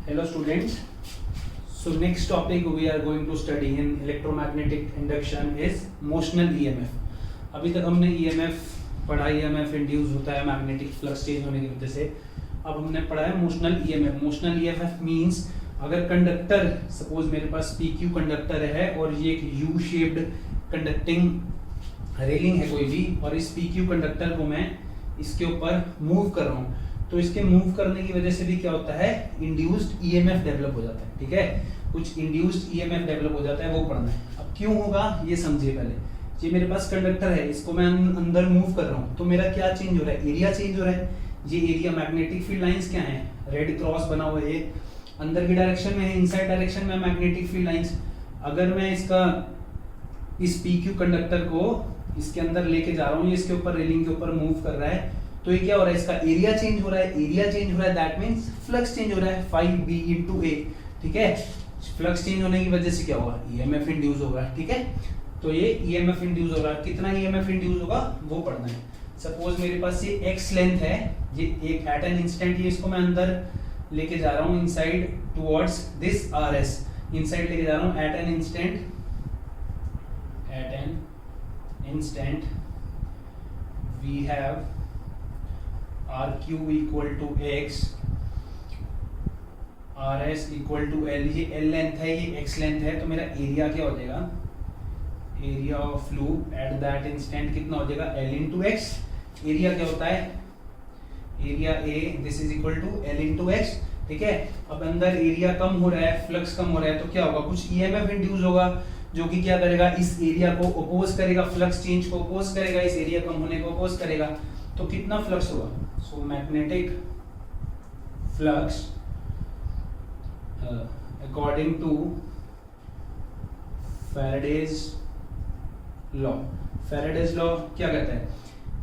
Hello students. So next topic we are going to study in electromagnetic induction is motional EMF. अभी तक हमने EMF पढ़ा, EMF induce होता है magnetic flux change होने की वजह से. अब हमने पढ़ा है motional EMF. Motional EMF means अगर कंडक्टर, सपोज मेरे पास PQ कंडक्टर है और ये एक U शेप्ड कंडक्टिंग रेलिंग है कोई भी, और इस PQ कंडक्टर को मैं इसके ऊपर मूव कर रहा हूँ, तो इसके मूव करने की वजह से भी क्या होता है, इंड्यूस्ड ईएमएफ डेवलप हो जाता है. ठीक है, कुछ इंड्यूस्ड ईएमएफ डेवलप हो जाता है, वो पढ़ना है. अब क्यों होगा ये समझिए पहले. ये मेरे पास कंडक्टर है, इसको मैं अंदर मूव कर रहा हूँ, तो मेरा क्या चेंज हो रहा है, एरिया चेंज हो रहा है. ये एरिया, मैग्नेटिक फील्ड लाइंस क्या है, रेड क्रॉस बना हुआ है, ये अंदर की डायरेक्शन में है, इनसाइड डायरेक्शन में मैग्नेटिक फील्ड लाइंस. अगर मैं इसका इस PQ कंडक्टर को इसके अंदर लेके जा रहा हूँ, ये इसके ऊपर रेलिंग के ऊपर मूव कर रहा है, तो ये क्या हो रहा है, इसका एरिया चेंज हो रहा है. एरिया चेंज हो रहा है, दैट मींस फ्लक्स चेंज हो रहा है, phi b into a. ठीक है, फ्लक्स चेंज होने की वजह से क्या होगा, ईएमएफ इंड्यूस होगा. ठीक है, तो ये ईएमएफ इंड्यूस होगा. कितना ईएमएफ इंड्यूस होगा वो पढ़ना है. सपोज मेरे पास ये x लेंथ है, ये एक एट एन इंस्टेंट, ये इसको मैं अंदर लेके जा रहा हूँ inside towards this rs, inside लेके जा रहा हूँ at an instant we have RQ equal to X, RS equal to L. ये L लेंथ है, ये X लेंथ है, तो मेरा एरिया क्या हो जाएगा, area of loop at that instant कितना हो जाएगा, L into X. एरिया क्या होता है, area A, this is equal to L into X. ठीक है, अब अंदर एरिया कम हो रहा है, फ्लक्स कम हो रहा है, तो क्या होगा, कुछ EMF इंड्यूस होगा जो कि क्या करेगा, इस एरिया को ओपोज करेगा, फ्लक्स चेंज को ओपोज करेगा, इस एरिया कम होने को ओपोज करेगा. तो कितना फ्लक्स होगा, so magnetic flux according to Faraday's law. Faraday's law क्या कहता है,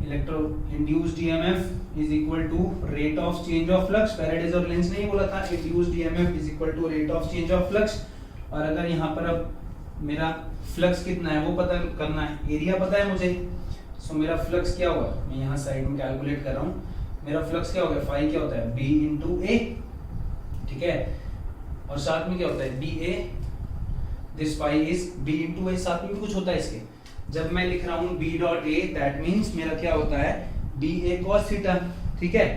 electro induced EMF is equal to rate of change of flux. Faraday's और लेंज ने ही बोला था, induced EMF is equal to rate of change of flux. और अगर यहाँ पर अब मेरा फ्लक्स कितना है वो पता करना है, एरिया पता है मुझे, सो मेरा फ्लक्स क्या होगा, मैं यहाँ साइड में कैलकुलेट कर रहा हूँ, मेरा फ्लक्स क्या होगा, फाई क्या होता है, B into A. ठीक है, और साथ में क्या होता है, BA, this phi is B into A, साथ में भी कुछ होता है इसके. जब मैं लिख रहा हूँ B dot A, that means मेरा क्या होता है, BA cos थीटा. ठीक है,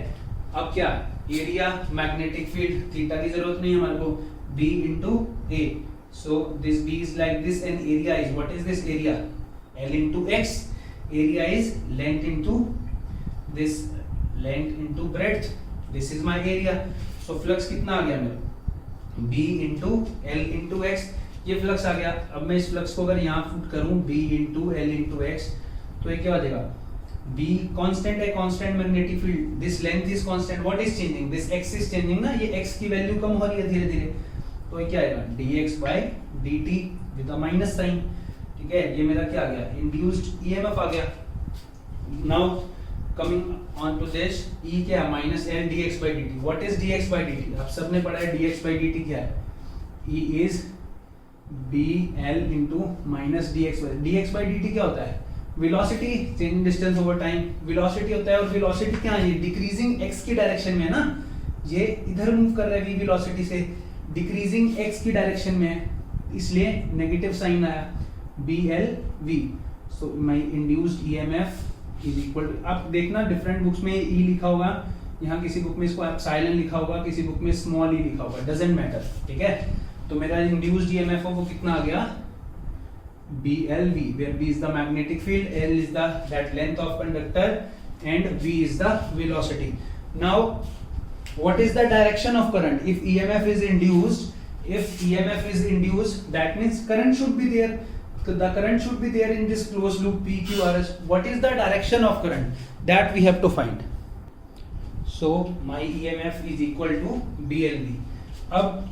अब क्या, एरिया मैग्नेटिक फील्ड, थीटा की जरूरत नहीं है हमारे को, B into A. So this B is like this and area is, what is this area, L into X. Area is length into this, length into breadth. This is my area. So flux कितना आ गया मेरा, B into L into X. ये flux आ गया. अब मैं इस flux को अगर यहाँ पुट करूँ B into L into X, तो ये क्या हो जाएगा, B कांस्टेंट है, constant magnetic field, this length is constant, what is changing, this X is changing ना, ये X की वैल्यू कम हो रही है धीरे धीरे, तो ये क्या आएगा, dx by dt with a minus sign. ठीक है, ये मेरा क्या आ गया, इंड्यूस्ड ईएमएफ आ गया. Now coming on to this, E क्या है, minus L dx by dt. What is dx by dt, आप सबने पढ़ा है dx by dt क्या है, E is BL into minus dx by dt क्या होता है, velocity, change distance over time, velocity होता है. और वेलोसिटी क्या है, डिक्रीजिंग x की डायरेक्शन में है ना, ये इधर मूव कर रहा है v वेलोसिटी से, डिक्रीजिंग x की डायरेक्शन में है, इसलिए नेगेटिव साइन आया, BLV. So my induced EMF is equal to, आप देखना डिफरेंट बुक्स में E लिखा होगा, यहाँ किसी बुक में इसको एप्सिलॉन लिखा होगा, किसी बुक में स्मॉल e लिखा होगा, डजंट मैटर. ठीक है, तो मेरा इंड्यूस्ड ईएमएफ वो कितना आ गया, BLV, where B is the magnetic field, L is the that length of conductor and V is the velocity. Now what is the direction of current, if EMF is induced, that means current should be there, the current should be there in this closed loop PQRS. What is the direction of current, that we have to find. So my EMF is equal to BLV. अब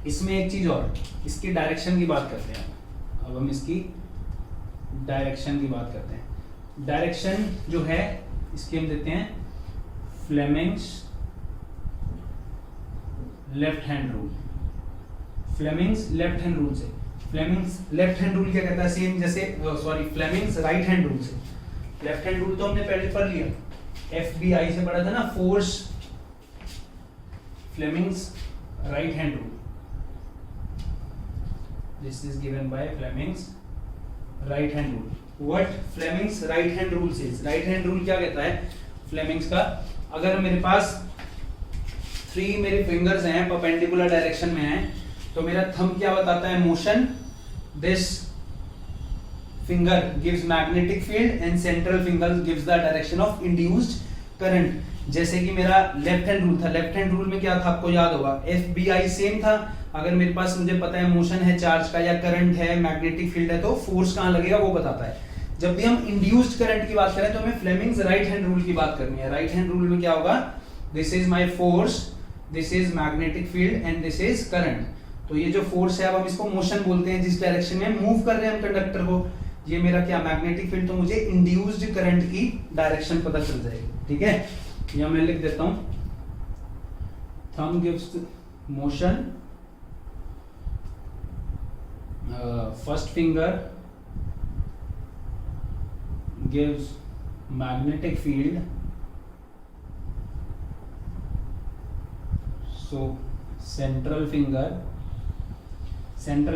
इसमें एक चीज और, इसकी direction की बात करते हैं. अब हम इसकी डायरेक्शन की बात करते हैं. डायरेक्शन जो है इसकी हम देते हैं Fleming's left hand rule. Fleming's left hand rule से, फ्लेमिंग्स लेफ्ट हैंड रूल क्या कहता है, सेम जैसे फ्लेमिंग्स राइट हैंड रूल से. लेफ्ट हैंड रूल तो हमने पहले पढ़ लिया, FBI से पढ़ा था ना, force Fleming's right hand rule. This is given by Fleming's right hand rule. What Fleming's right hand rule says? Right hand rule क्या कहता है Fleming's का? अगर मेरे पास 3 मेरे फिंगर्स हैं परपेंडिकुलर डायरेक्शन में हैं, तो मेरा थंब क्या बताता है? Motion. This finger gives magnetic field and central finger gives the direction of induced current. जैसे कि मेरा लेफ्ट हैंड रूल था, लेफ्ट हैंड रूल में क्या था आपको याद होगा, FBI सेम था. अगर मेरे पास मुझे पता है मोशन है चार्ज का या करंट है मैग्नेटिक फील्ड है, तो फोर्स कहाँ लगेगा वो बताता है. जब भी हम इंड्यूस्ड करंट की बात करें तो हमें फ्लेमिंग्स राइट हैंड रूल की बात करनी है. राइट हैंड रूल में क्या होगा? This is my force, this is magnetic field and this is current. तो ये जो फोर्स है अब हम इसको मोशन बोलते हैं, जिस डायरेक्शन में मूव कर रहे हैं हम कंडक्टर को. ये मेरा क्या मैग्नेटिक फील्ड, तो मुझे इंड्यूस्ड करंट की डायरेक्शन पता चल जाएगी. ठीक है, यहां मैं लिख देता हूं, thumb gives motion, first finger gives magnetic field, सो सेंट्रल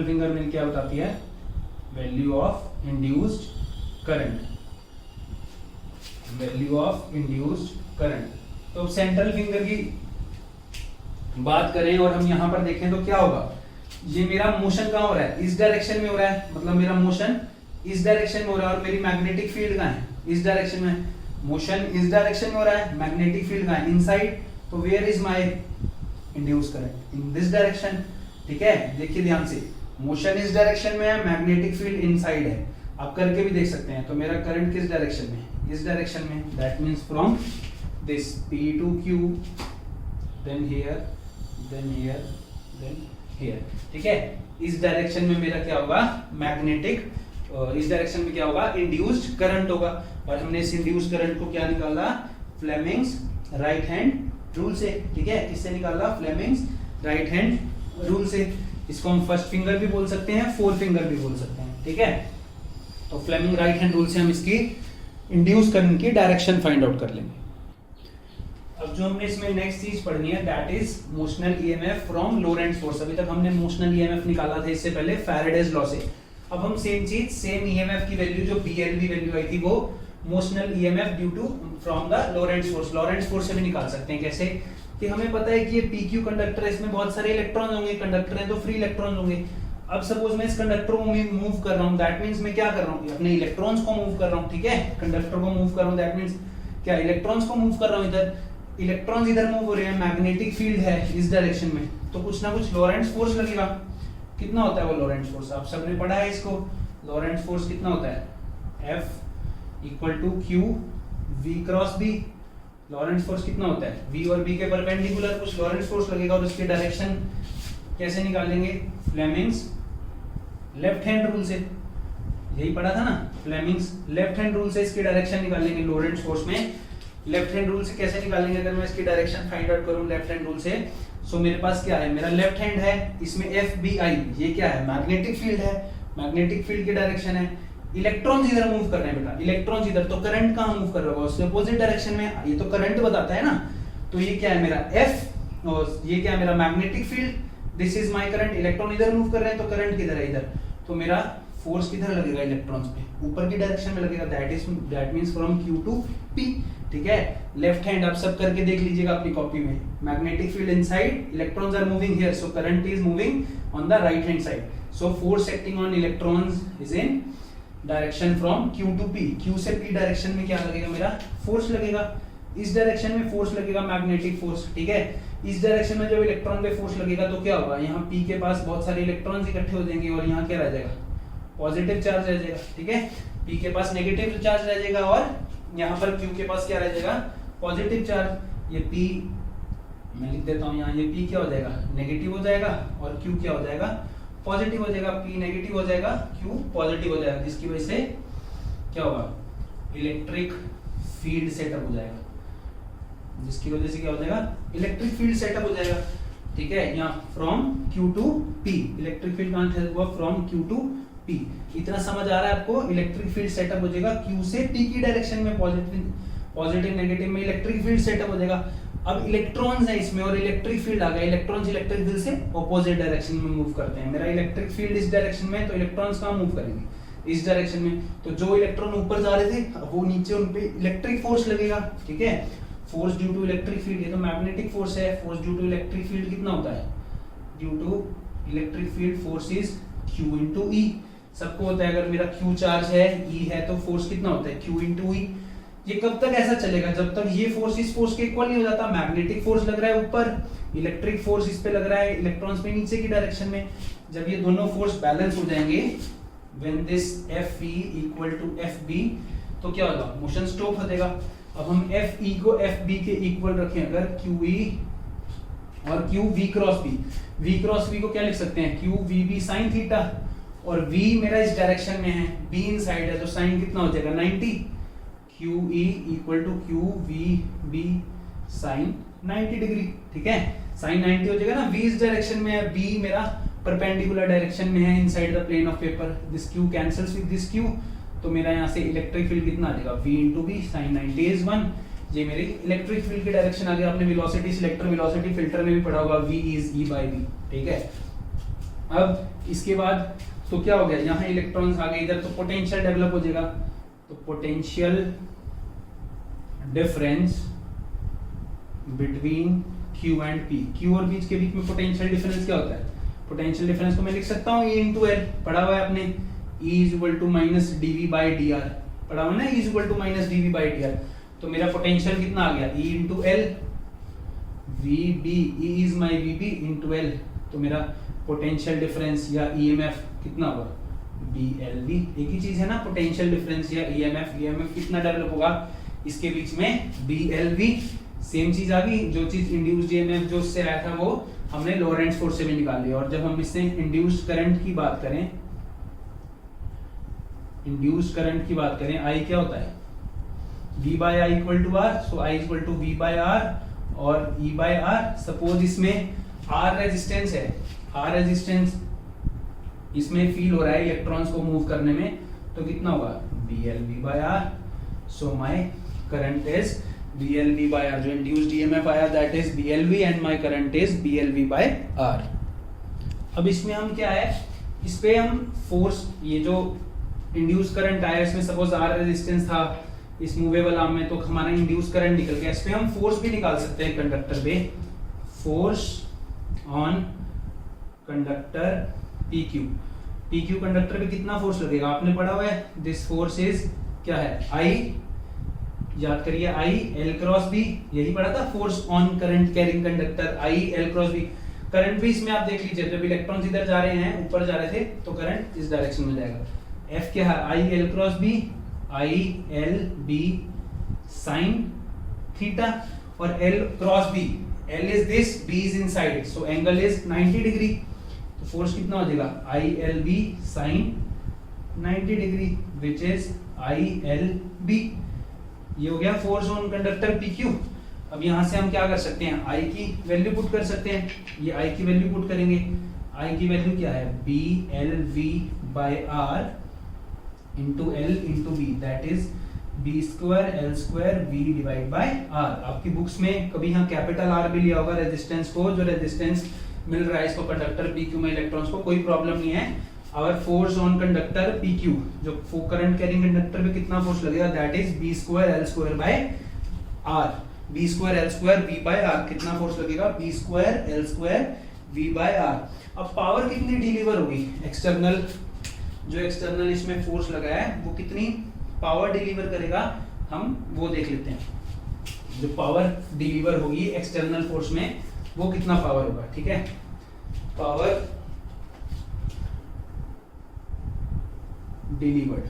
फिंगर में क्या बताती है? Value of induced current, value of induced current. तो सेंट्रल फिंगर की बात करें और हम यहां पर देखें तो क्या होगा? ये मेरा मोशन कहां हो रहा है? इस डायरेक्शन में हो रहा है, मतलब मेरा मोशन इस डायरेक्शन में हो रहा है और मेरी मैग्नेटिक फील्ड कहां है? इस डायरेक्शन में. मोशन इस डायरेक्शन में हो रहा है, मैग्नेटिक फील्ड कहां है? इनसाइड. तो where is my induced current? In this direction. ठीक है, देखिए ध्यान से, मोशन इस डायरेक्शन में है, मैग्नेटिक फील्ड इनसाइड है. आप करके भी देख सकते हैं. तो मेरा करंट किस डायरेक्शन में? इस डायरेक्शन में. That means from this P to Q, then here, then here, then here. ठीक है, इस डायरेक्शन में मेरा क्या होगा? मैग्नेटिक. इस डायरेक्शन में क्या होगा? इंड्यूस्ड करंट होगा. और हमने इस इंड्यूस्ड करंट को क्या निकाला? फ्लेमिंग्स राइट हैंड रूल से. ठीक है, किससे निकाला? फ्लेमिंग्स राइट हैंड रूल से. इसको हम फर्स्ट फिंगर भी बोल सकते हैं, फोर फिंगर भी बोल सकते हैं. ठीक है, तो फ्लेमिंग राइट हैंड रूल से हम इसकी इंड्यूस करंट की डायरेक्शन फाइंड आउट कर लेंगे. अब जो हमने इसमें नेक्स्ट चीज पढ़नी है, that is motional EMF from Lorentz force. अभी तक हमने मोशनल ईएमएफ निकाला था इससे पहले फैराडेज लॉ से. अब हम सेम चीज, सेम ईएमएफ की वैल्यू जो BLV वैल्यू आई थी, वो motional EMF due to from the Lorentz force से भी निकाल सकते हैं. कैसे? कि हमें पता है कि ये PQ कंडक्टर है, इसमें बहुत सारे इलेक्ट्रॉन होंगे, कंडक्टर है तो फ्री इलेक्ट्रॉन होंगे. अब सपोज मैं इस कंडक्टर को मूव कर रहा हूं, दैट मींस मैं क्या कर रहा हूं? अपने इलेक्ट्रॉन्स को मूव कर रहा हूं. ठीक है, कंडक्टर को मूव कर रहा हूं, दैट मींस क्या? इलेक्ट्रॉन्स को मूव कर रहा हूं. इधर इलेक्ट्रॉन्स इधर मूव हो रहे हैं, मैग्नेटिक फील्ड है इस डायरेक्शन में, तो कुछ ना कुछ लोरेंट्ज फोर्स लगेगा. कितना होता है वो लोरेंट्ज फोर्स? आप सबने पढ़ा है इसको. लोरेंट्ज फोर्स कितना होता है? F equal to Q V cross B. Lorentz force कितना होता है? V और B के परपेंडिकुलर कुछ लॉरेंट्ज फोर्स लगेगा और उसकी डायरेक्शन कैसे निकालेंगे? फ्लेमिंग्स लेफ्ट हैंड रूल से. यही पढ़ा था ना, फ्लेमिंग्स लेफ्ट हैंड रूल से इसकी डायरेक्शन निकालेंगे. लॉरेंट्ज फोर्स में लेफ्ट हैंड रूल से कैसे निकालेंगे? अगर मैं इसकी डायरेक्शन फाइंड आउट करूं लेफ्ट हैंड रूल से, सो मेरे पास क्या है? मेरा लेफ्ट हैंड है, इसमें FBI, ये क्या है? मैग्नेटिक फील्ड है. मैग्नेटिक फील्ड की डायरेक्शन है, इलेक्ट्रॉन्स इधर मूव कर रहे हैं बेटा, इलेक्ट्रॉन्स इधर, तो करंट कहां मूव कर रहा होगा? उसके अपोजिट डायरेक्शन में. ये तो करंट बताता है ना. तो ये क्या है मेरा? F, और ये क्या है मेरा? Magnetic field. This is my current. Electron इधर मूव कर रहे हैं तो करंट किधर है? इधर. तो मेरा फोर्स किधर लगेगा? इलेक्ट्रॉन्स पे, ऊपर की डायरेक्शन में लगेगा. That means from Q to P. ठीक है, लेफ्ट हैंड आप सब करके देख लीजिएगा अपनी कॉपी में. Magnetic field inside, electrons are moving here, so current is moving on the right hand side. So force acting on electrons is in direction from Q to P. Q से P direction में क्या लगेगा? मेरा force लगेगा. इस direction में force लगेगा, magnetic force. ठीक है, इस डायरेक्शन में जब इलेक्ट्रॉन पे फोर्स लगेगा तो क्या होगा? यहाँ P के पास बहुत सारे इलेक्ट्रॉन्स इकट्ठे हो जाएंगे और यहाँ क्या रह जाएगा? पॉजिटिव चार्ज रह जाएगा. ठीक है, P के पास नेगेटिव चार्ज रह जाएगा और यहाँ पर Q के पास क्या रह जाएगा? Positive charge. ये P मैं लिख देता हूँ यहाँ, ये P क्या हो जाएगा? नेगेटिव हो जाएगा और Q क्या हो जाएगा? पॉजिटिव हो जाएगा. P नेगेटिव हो जाएगा, Q पॉजिटिव हो जाएगा, जिसकी वजह से क्या होगा? इलेक्ट्रिक फील्ड सेटअप हो जाएगा. जिसकी वजह से क्या हो जाएगा? इलेक्ट्रिक फील्ड सेटअप हो जाएगा. ठीक है, यहाँ from Q to P, electric field कहाँ से हुआ? From Q to P. इतना समझ आ रहा है आपको? इलेक्ट्रिक फील्ड सेटअप हो जाएगा Q से P की डायरेक्शन में, पॉजिटिव नेगेटिव में इलेक्ट्रिक फील्ड सेटअप हो जाएगा। अब इलेक्ट्रॉन्स है इसमें और इलेक्ट्रिक फील्ड आ गया, इलेक्ट्रॉन्स इलेक्ट्रिक फील्ड से ऑपोजिट डायरेक्शन में मूव करते हैं। मेरा इलेक्ट्रिक फील्ड इस डायरेक्शन में, तो इलेक्ट्रॉन्स कहाँ मूव करेंगे, इस डायरेक्शन में। तो जो इलेक्ट्रॉन ऊपर जा रहे थे अब वो नीचे उन पे इलेक्ट्रिक फोर्स लगेगा, ठीक है। Force due to electric field, ये तो मैग्नेटिक फोर्स है। Force due to electric field कितना होता है, due to electric field force is Q into E। सबको होता है, अगर मेरा Q चार्ज है, E है, तो फोर्स कितना होता है, Q into E। ये कब तक ऐसा चलेगा, जब तक ये फोर्स इस फोर्स के इक्वल नहीं हो जाता। मैग्नेटिक फोर्स लग रहा है ऊपर, इलेक्ट्रिक फोर्स इस पे लग रहा है, इलेक्ट्रॉन्स पे नीचे की डायरेक्शन में। जब ये दोनों फोर्स बैलेंस हो जाएंगे, when this FE equal to FB, तो क्या होगा, मोशन स्टॉप हो जाएगा। अब हम FE को FB के इक्वल रखें, अगर QE और QV cross B, V cross V को क्या लिख सकते हैं, QVB sin थीटा, और V मेरा इस डायरेक्शन में है, B इन साइड है, तो साइन कितना हो जाएगा 90। QE equal to QVB sin 90 degree, ठीक है। sin 90 हो जाएगा ना, V इस डायरेक्शन में है, B मेरा परपेंडिकुलर डायरेक्शन में है, inside the plane of paper. This Q cancels with this Q, तो मेरा यहाँ से इलेक्ट्रिक फील्ड कितना आ जाएगा, V into B sin 90 is 1। ये मेरी इलेक्ट्रिक फील्ड की डायरेक्शन आ गया। आपने वेलोसिटी सिलेक्टर, वेलोसिटी फिल्टर में भी पढ़ा होगा, V is E by V, ठीक है। अब इसके बाद तो क्या हो गया, यहाँ इलेक्ट्रॉन्स आ गए इधर, तो पोटेंशियल डेवलप हो जाएगा। तो potential difference between Q and P, Q और P के बीच में पोटेंशियल डिफरेंस क्या होता है, पोटेंशियल डिफरेंस को मैं लिख सकता हूँ E into L, पढ़ा हुआ है आपने, E is equal to minus dV by dr, पढ़ा हुआ है ना, E is equal to minus dV by dr। तो मेरा पोटेंशियल कितना आ गया, E into L, VB, E is my VB into L, तो मेरा पोटेंशियल डिफरेंस या EMF कितना होगा, BLV। एक ही चीज है ना, पोटेंशियल डिफरेंस या EMF कितना डेवलप होगा इसके बीच में, BLV। सेम चीज आ गई, जो चीज इंड्यूस्ड EMF जो उससे आया था वो हमने लॉरेंट्ज फोर्स से भी निकाल लिया। और जब हम इससे इंड्यूस्ड करंट की बात करें, इंड्यूस्ड करंट की बात करें, I क्या होता है, V by I equal to R, so I equal to V by R और E by R। सपोज इसमें R रेजिस्टेंस है, R रेजिस्टेंस इसमें फील हो रहा है इलेक्ट्रॉन्स को मूव करने में, तो कितना होगा, BLV by R। So my current is BLV by R, जो इंड्यूस्ड EMF आया that is BLV and my current is BLV by R। अब इसमें हम क्या है, इस पे हम फोर्स, ये जो इंड्यूस करंट आया इसमें सपोज R रेजिस्टेंस था इस मूवेबल आर्म में, तो हमारा इंड्यूस करंट निकल गया। इस पे हम फोर्स भी निकाल सकते हैं कंडक्टर पे, force on conductor PQ conductor पे कितना फोर्स लगेगा आपने पढ़ा हुआ है, दिस फोर्स इज क्या है, I, याद करिए I L क्रॉस B, यही पढ़ा था, force on current carrying conductor I L cross B। Current भी इसमें आप देख लीजिए, जब इलेक्ट्रॉन्स इधर जा रहे हैं, ऊपर जा रहे थे, तो करंट इस डायरेक्शन में जाएगा। F क्या है, I L cross B, I L B sin theta, और L cross B, L is this, B is inside, so angle is 90 degree. तो फोर्स कितना हो जाएगा, I L B sin 90 degree, which is I L B। ये हो गया force on conductor PQ। अब यहाँ से हम क्या कर सकते हैं, I की वैल्यू पुट कर सकते हैं, ये I की वैल्यू पुट करेंगे। I की वैल्यू क्या है, BLV by R into L into B, that is B square L square V divide by R। आपकी बुक्स में कभी यहाँ कैपिटल R भी लिया होगा रेजिस्टेंस को, जो रेजिस्टेंस मिल रहा है इसको कंडक्टर PQ में इलेक्ट्रॉन्स को, कोई प्रॉब्लम नहीं है। और फोर्स ऑन कंडक्टर PQ, जो करंट कैरिंग कंडक्टर पे कितना फोर्स लगेगा, that is B square L square by R, B square L square V by R। कितना फोर्स लगेगा, B square L square V by R। अब power कितनी deliver होगी, external, जो एक्सटर्नल इसमें फोर्स लगा है वो कितनी पावर डिलीवर करेगा, हम वो देख लेते हैं। जो पावर डिलीवर होगी एक्सटर्नल फोर्स में वो कितना पावर होगा, ठीक है। पावर डिलीवर्ड,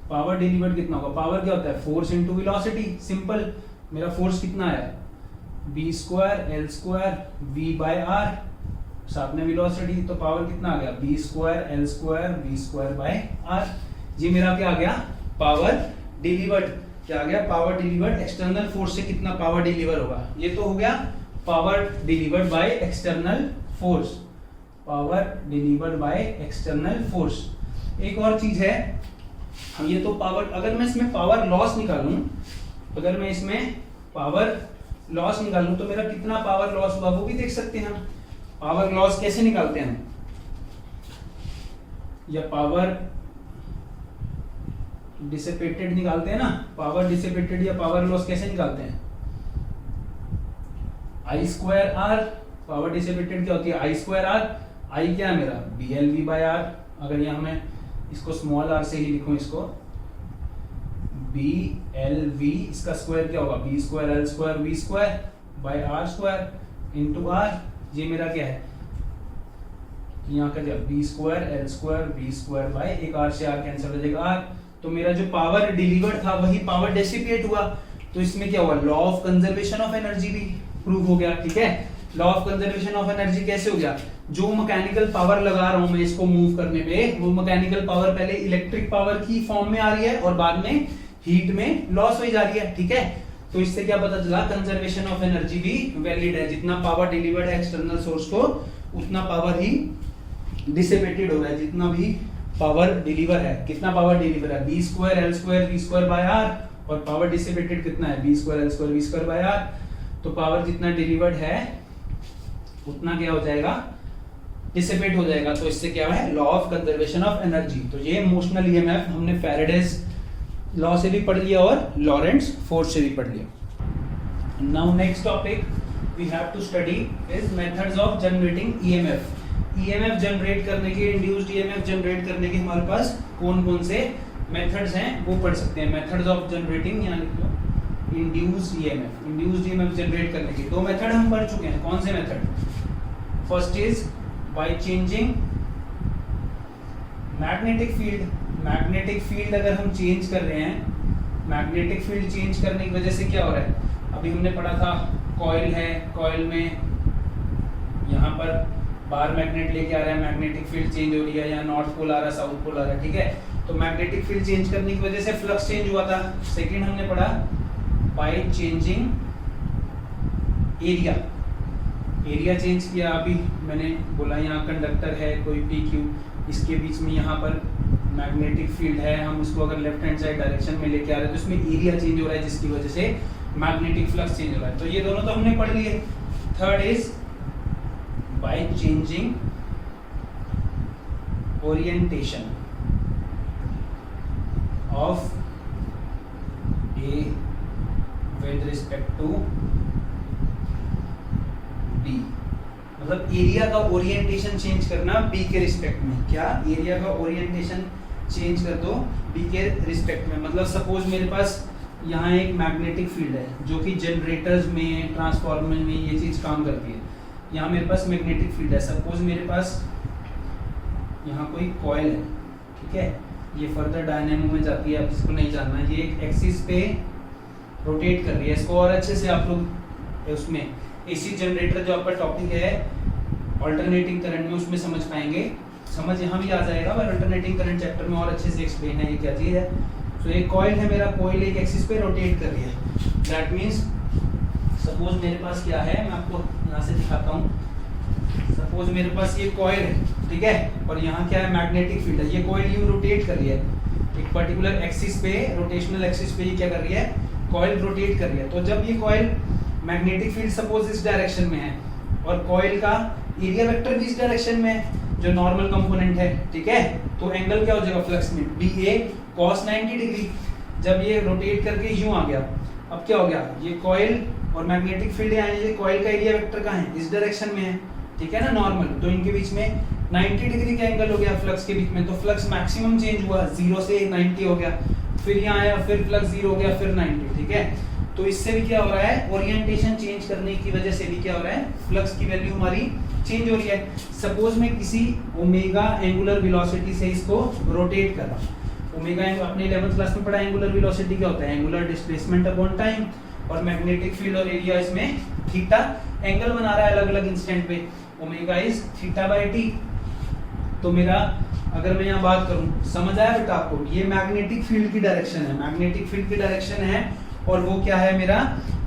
पावर डिलीवर्ड कितना होगा, पावर क्या होता है, फोर्स इनटू वेलोसिटी। सिंपल, मेरा फोर्स कितना आया, B square L square V by R, साथ में वेलोसिटी, तो पावर कितना आ गया, B square L square V square by R। ये मेरा क्या आ गया, पावर डिलीवर्ड। क्या आ गया, पावर डिलीवर्ड। एक्सटर्नल फोर्स से कितना पावर डिलीवर होगा, ये तो हो गया power delivered by external force, power delivered by external force. एक और चीज है, हम ये तो पावर, अगर मैं इसमें पावर लॉस निकालूं, अगर मैं इसमें पावर लॉस निकालूं तो मेरा कितना पावर लॉस हुआ वो भी देख सकते हैं हम। पावर लॉस कैसे निकालते हैं हम, या पावर डिसिपेटेड निकालते हैं ना, पावर डिसिपेटेड या पावर लॉस कैसे निकालते हैं, आई स्क्वायर आर। पावर डिसिपेटेड क्या होती है, आई स्क्वायर आर। आई क्या है मेरा, B L V by R. अगर यहाँ मैं इसको स्मॉल आर से ही लिखूं, इसको बी एल वी, इसका स्क्वायर क्या होगा, B square L square V square by R square into R. ये मेरा क्या है, यहाँ का क्या, B square L square V square by एक आर से आर कैंसिल हो जाएगा आर। तो मेरा जो पावर डिलीवर्ड था वही पावर डेसिपेट हुआ। तो इसमें क्या हुआ, law of conservation of energy भी प्रूव हो गया। ठीक है, law of conservation of energy कैसे हो गया, जो मैकेनिकल पावर लगा रहा हूं मैं इसको मूव करने में, वो मैकेनिकल पावर पहले इलेक्ट्रिक पावर की फॉर्म में आ रही है और बाद में हीट में लॉस हो जा रही है। ठीक है, तो इससे क्या पता चला, कंजर्वेशन ऑफ एनर्जी भी वैलिड है। जितना पावर डिलीवर्ड है एक्सटर्नल सोर्स को, उतना पावर ही डिसिपेटेड हो रहा है। जितना भी पावर डिलीवर है, कितना पावर डिलीवर है, B square L square V square by R, और पावर डिसिपेटेड कितना है, B square L square V square by R. तो पावर जितना डिलीवर्ड है उतना क्या हो जाएगा, डिसिपेट हो जाएगा। तो इससे क्या है, law of conservation of energy. तो ये मोशनल ईएमएफ हमने फैराडेज लॉ से भी पढ़ लिया और लॉरेंट्ज फोर्स से भी पढ़ लिया। Now next topic we have to study is methods of generating EMF. EMF generate करने के, इंड्यूस्ड ईएमएफ जनरेट करने के हमारे पास कौन कौन से मेथड्स हैं वो पढ़ सकते हैं। मेथड्स ऑफ जनरेटिंग, यहाँ लिख लो induced EMF. Induced EMF generate करने के दो मेथड हम पढ़ चुके हैं। कौन से method, first is by changing magnetic field. Magnetic field अगर हम चेंज कर रहे हैं, मैग्नेटिक फील्ड चेंज करने की वजह से क्या हो रहा है, अभी हमने पढ़ा था कॉइल है, कॉइल में यहाँ पर बार मैग्नेट लेके आ रहा है, मैग्नेटिक फील्ड चेंज हो रही है, यहाँ नॉर्थ पोल आ रहा है, साउथ पोल आ रहा है। ठीक है, तो मैग्नेटिक फील्ड चेंज करने की वजह से फ्लक्स चेंज हुआ था। सेकेंड हमने पढ़ा bye changing area. Area change किया, अभी मैंने बोला यहाँ कंडक्टर है कोई पी क्यू, इसके बीच में यहाँ पर मैग्नेटिक फील्ड है, हम उसको अगर लेफ्ट हैंड साइड डायरेक्शन में लेके आ रहे हैं तो इसमें एरिया चेंज हो रहा है जिसकी वजह से मैग्नेटिक फ्लक्स चेंज हो रहा है। तो ये दोनों तो हमने पढ़ लिए। Third is by changing orientation of A with respect to B. मतलब एरिया का ओरिएंटेशन चेंज करना बी के रिस्पेक्ट में। क्या, एरिया का ओरिएंटेशन चेंज कर दो बी के रिस्पेक्ट में। मतलब सपोज मेरे पास यहाँ एक मैग्नेटिक फील्ड है जो कि जनरेटर्स में, ट्रांसफार्मर में ये चीज काम करती है। यहाँ मेरे पास मैग्नेटिक फील्ड है, सपोज मेरे पास यहाँ कोई कॉइल है। ठीक है, ये फर्दर डायनेमो में जाती है, आप इसको नहीं जानना। ये एक एक्सिस पे रोटेट कर रही है। इसको और अच्छे से आप लोग उसमें एसी जनरेटर जो आपका टॉपिक है अल्टरनेटिंग करंट में, उसमें समझ पाएंगे। समझ यहाँ भी आ जाएगा, पर अल्टरनेटिंग करंट चैप्टर में और अच्छे से एक्सप्लेन है ये क्या चीज़ है। तो एक कॉइल है मेरा, कॉइल एक एक्सिस पे रोटेट कर रही है। दैट मीन्स सपोज मेरे पास क्या है, मैं आपको यहाँ से दिखाता हूँ। सपोज मेरे पास ये कॉइल है, ठीक है, और यहाँ क्या है, मैग्नेटिक फील्ड है। ये कॉइल यूं रोटेट कर रही है एक पर्टिकुलर एक्सिस पे, रोटेशनल एक्सिस पे ये क्या कर रही है, कॉइल रोटेट कर रही है। तो जब ये कॉइल मैग्नेटिक फील्ड सपोज इस डायरेक्शन में है और कॉइल का एरिया वेक्टर भी इस डायरेक्शन में है जो नॉर्मल कंपोनेंट है, ठीक है, तो एंगल क्या हो जाएगा फ्लक्स में, बी ए cos 90 डिग्री। जब ये रोटेट करके यूं आ गया, अब क्या हो गया, ये कॉइल और मैग्नेटिक फील्ड यानी कॉइल का एरिया वेक्टर कहाँ है, इस डायरेक्शन में है, ठीक है ना, नॉर्मल। तो इनके बीच में 90 डिग्री का एंगल हो गया फ्लक्स के बीच में। तो फ्लक्स मैक्सिमम चेंज हुआ, 0 से 90 हो गया, फिर यहाँ आया, फिर फ्लक्स 0 हो गया, फिर 90, ठीक है। तो इससे भी क्या हो रहा है, ओरिएंटेशन चेंज करने की वजह से भी क्या हो रहा है, फ्लक्स की वैल्यू हमारी चेंज हो रही है। सपोज मैं किसी ओमेगा एंगुलर वेलोसिटी से इसको रोटेट कर रहा हूँ। ओमेगा आपने 11th क्लास में पढ़ा, एंगुलर वेलोसिटी क्या होता है, एंगुलर डिस्प्लेसमेंट अपॉन टाइम, और मैग्नेटिक फील्ड और एरिया इसमें थीटा एंगल बना रहा है अलग अलग इंस्टेंट पे, omega is theta by T. तो मेरा अगर मैं यहाँ बात करूँ, समझ आया बेटा आपको, ये मैग्नेटिक फील्ड की डायरेक्शन है, मैग्नेटिक फील्ड की डायरेक्शन है, और वो क्या है, मेरा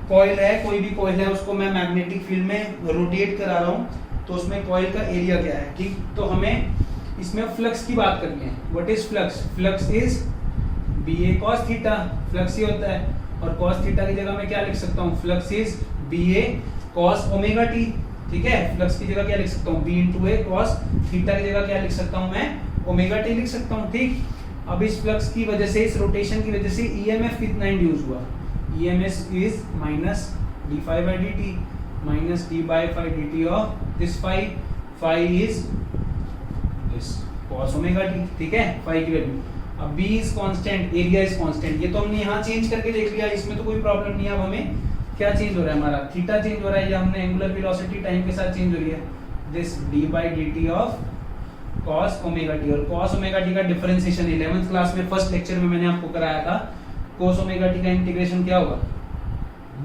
कॉइल है, कोई भी कॉइल है, उसको मैं मैग्नेटिक फील्ड में रोटेट करा रहा हूँ, तो उसमें कॉइल का एरिया क्या है, ठीक। तो हमें इसमें फ्लक्स की बात करनी है। What is flux, flux is B A cos theta, flux ही होता है, और कॉस थीटा की जगह मैं क्या लिख सकता हूँ, flux is B A cos omega t, ठीक है। फ्लक्स की जगह क्या लिख सकता हूँ, B into A cos theta की जगह क्या लिख सकता हूँ मैं, ओमेगा टी लिख सकता हूँ, ठीक। अब इस फ्लक्स की वजह से, इस रोटेशन की वजह से ईएमएफ कितना इंड्यूस हुआ, EMF is minus d phi by d t, minus d by phi d t of this phi, phi is this cos omega t, ठीक है, फाई की वैल्यू। अब b is constant, area is constant, ये तो हमने यहाँ change करके देख लिया, इसमें तो कोई प्रॉब्लम नहीं है। अब हमें क्या चेंज हो रहा है, हमारा थीटा चेंज हो रहा है, या हमने एंगुलर वेलोसिटी टाइम के साथ चेंज हो रही है, this D by d t of cos omega T. और cos ओमेगा टी का डिफरेंशिएशन 11th क्लास में फर्स्ट लेक्चर में मैंने आपको कराया था, cos ओमेगा टी का इंटीग्रेशन क्या होगा,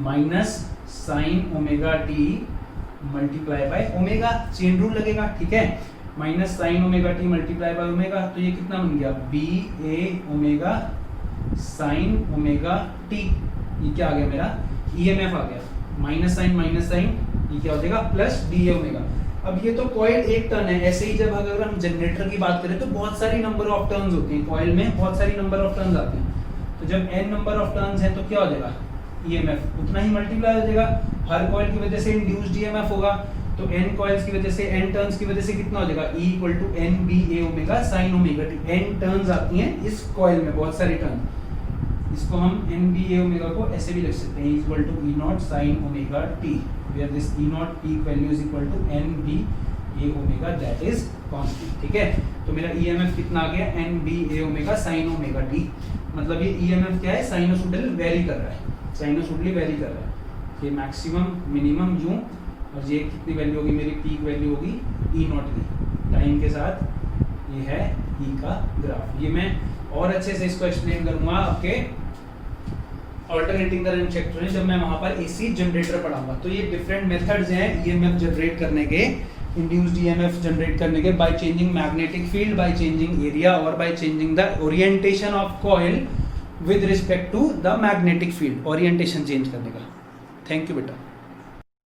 minus sign omega T multiply by omega, chain rule लगेगा, ठीक है। Minus sign omega T multiply by omega, तो ये कितना बन गया, B A omega sine omega T, ये क्या आ गया मेरा, ईएमएफ आ गया, माइनस साइन ये क्या हो जाएगा, प्लस डी ए ओमेगा। अब ये तो कॉइल एक टर्न है, ऐसे ही जब अगर हम जनरेटर की बात करें तो बहुत सारी नंबर ऑफ टर्न्स होती हैं, कॉइल में बहुत सारी नंबर ऑफ टर्न्स आते हैं, तो जब n नंबर ऑफ टर्न्स हैं तो क्या हो जाएगा, ईएमएफ उतना ही मल्टीप्लाई हो जाएगा, हर कॉइल की वजह से इंड्यूस्ड ईएमएफ होगा, तो n कॉइल्स की वजह से, n टर्न्स की वजह से कितना हो जाएगा, E equal to n B A omega sine omega t. n turns आती हैं इस कॉइल में, बहुत सारी टर्न, इसको हम एन बी ए ओमेगा को ऐसे भी लिख सकते हैं, equal to E naught sine omega t, where this E naught peak value is equal to NBA omega that is constant, ठीक है। तो मेरा EMF कितना आ गया, NBA omega sin omega t, मतलब ये EMF क्या है, साइनोसॉइडल वेरी कर रहा है, साइनोसॉइडली वेरी कर रहा है, ये मैक्सिमम मिनिमम यूं, और ये कितनी वैल्यू होगी मेरी, पीक वैल्यू होगी E naught की, टाइम के साथ ये है E का ग्राफ। ये मैं और अच्छे से इसको एक्सप्लेन करूंगा आपके अल्टरनेटिंग करंट चेक में, जब मैं वहां पर एसी जनरेटर पढ़ाऊंगा। तो ये डिफरेंट मेथड्स हैं ईएमएफ जनरेट करने के, इंड्यूस्ड ईएमएफ जनरेट करने के, by changing magnetic field, by changing area, और by changing the orientation of coil with respect to the magnetic field, orientation change करने का। थैंक यू बेटा।